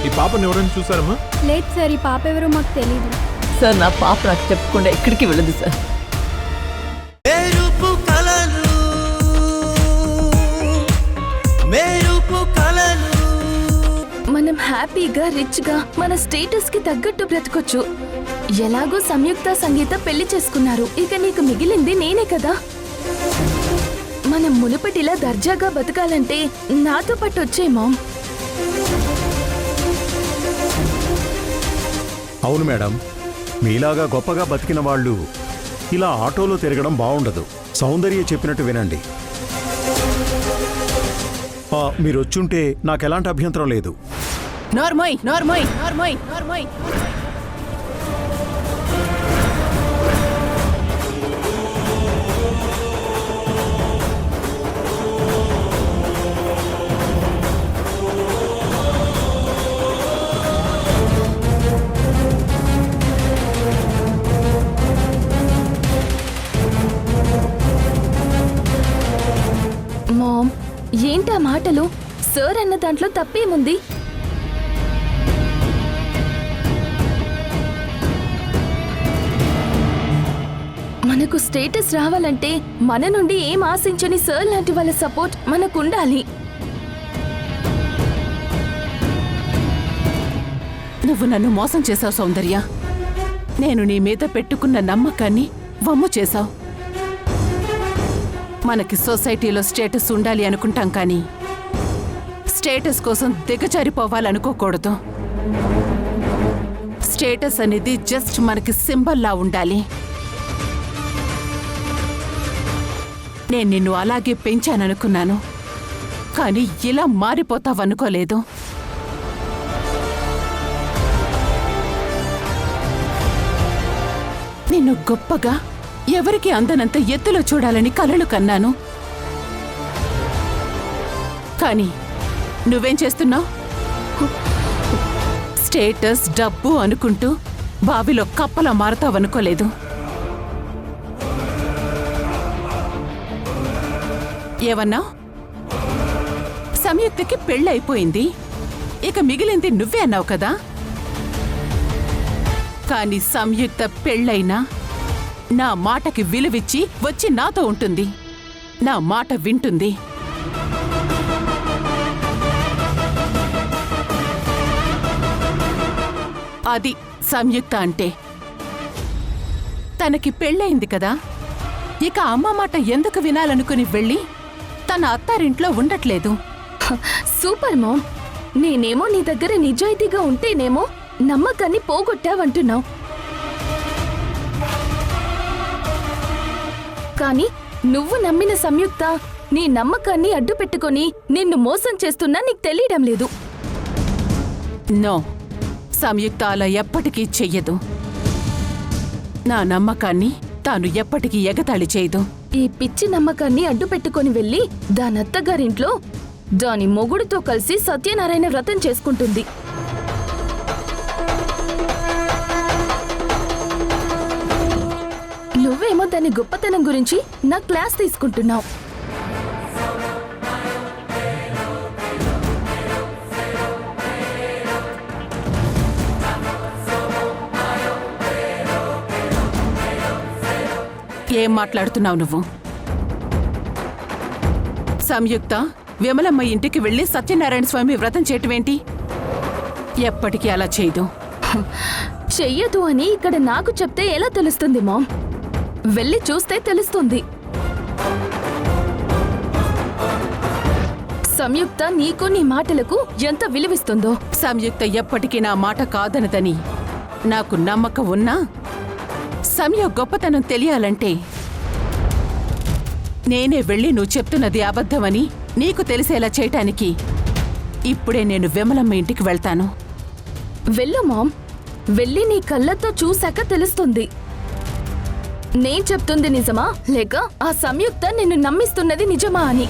ఈ పాపని ఎవరైనా చూసారమ్మా? లేదు సార్, ఈ పాప ఎవరో మాకు తెలీదు సార్. నా పాప నాకు చెప్పకుండా ఎక్కడికి వెళ్ళదు సార్. మనం హ్యాపీగా రిచ్గా మన స్టేటస్ కి తగ్గట్టు బ్రతకొచ్చు. ఎలాగో సంయుక్త సంగీత పెళ్లి చేసుకున్నారు, ఇక నీకు మిగిలింది నేనే కదా. మనం మునుపటిలా దర్జాగా బతకాలంటే నాతో పాటు వచ్చే మామ్. అవును మేడం, మీలాగా గొప్పగా బతికిన వాళ్ళు ఇలా ఆటోలో తిరగడం బాగుండదు. సౌందర్య చెప్పినట్టు వినండి. మీరు వచ్చుంటే నాకెలాంటి అభ్యంతరం లేదు. నార్మోయ్ నార్మోయ్ నార్మోయ్ నార్మోయ్. మామ్, ఏంటా మాటలు? సార్ అన్న దాంట్లో తప్పేముంది? మనకు స్టేటస్ రావాలంటే మన నుండి ఏం ఆశించని సార్ లాంటి వాళ్ళ సపోర్ట్ మనకు ఉండాలి. నువ్వు నన్ను మోసం చేశావు సౌందర్య. నేను నీ మీద పెట్టుకున్న నమ్మకాన్ని వమ్ము చేశావు. మనకి సొసైటీలో స్టేటస్ ఉండాలి అనుకుంటాం, కానీ స్టేటస్ కోసం దిగజారిపోవాలనుకోకూడదు. స్టేటస్ అనేది జస్ట్ మనకి సింబల్లా ఉండాలి. నేను నిన్ను అలాగే పెంచాననుకున్నాను, కానీ ఇలా మారిపోతావనుకోలేదు. నిన్ను గొప్పగా ఎవరికి అందనంత ఎత్తులో చూడాలని కలలు కన్నాను. కానీ నువ్వేం చేస్తున్నావు? స్టేటస్ డబ్బు అనుకుంటూ బావిలో కప్పలా మారుతావనుకోలేదు. ఏవన్నా? సంయుక్తకి పెళ్ళైపోయింది, ఇక మిగిలింది నువ్వే అన్నావు కదా. కానీ సంయుక్త పెళ్ళైనా నా మాటకి విలువిచ్చి వచ్చి నాతో ఉంటుంది, నా మాట వింటుంది. అది సంయుక్త అంటే. తనకి పెళ్ళయింది కదా, ఇక అమ్మ మాట ఎందుకు వినాలనుకుని వెళ్ళి తన అత్తారింట్లో ఉండట్లేదు. Super mom. నేనేమో నీ దగ్గర నిజాయితీగా ఉంటేనేమో నమ్మకాన్ని పోగొట్టావంటున్నావు, కానీ నువ్వు నమ్మిన సంయుక్త నీ నమ్మకాన్ని అడ్డు పెట్టుకుని నిన్ను మోసం చేస్తున్నా నీకు తెలియడం లేదు. నో, సంయుక్త అలా ఎప్పటికీ చెయ్యదు. నా నమ్మకాన్ని తాను ఎప్పటికీ ఎగతాళి చేయదు. ఈ పిచ్చి నమ్మకాన్ని అడ్డు పెట్టుకుని వెళ్ళి దాని అత్తగారింట్లో దాని మొగుడుతో కలిసి సత్యనారాయణ వ్రతం చేసుకుంటుంది. నువ్వేమో దాని గొప్పతనం గురించి నా క్లాస్ తీసుకుంటున్నావు. ఏం మాట్లాడుతున్నావు నువ్వు? సంయుక్త విమలమ్మ ఇంటికి వెళ్లి సత్యనారాయణ స్వామి వ్రతం చేయటమేంటి? ఎప్పటికీ అలా చేయదు. చెయ్యదు అని ఇక్కడ నాకు చెప్తే ఎలా తెలుస్తుంది మామ్? వెళ్ళి చూస్తే తెలుస్తుంది. సంయుక్త నీకు నీ మాటలకు ఎంత విలువిస్తుందో. సంయుక్త ఎప్పటికీ నా మాట కాదనదని నాకు నమ్మకం ఉన్నా, సమయ గొప్పతనం తెలియాలంటే నేనే వెళ్ళి నువ్వు చెప్తున్నది అబద్ధమని నీకు తెలిసేలా చేయటానికి ఇప్పుడే నేను విమలమ్మ ఇంటికి వెళ్తాను. వెళ్ళు మామ్, వెళ్ళి నీ కళ్ళతో చూశాక తెలుస్తుంది నేను చెప్తుంది నిజమా లేక ఆ సంయుక్త నిన్ను నమ్మిస్తున్నది నిజమా అని.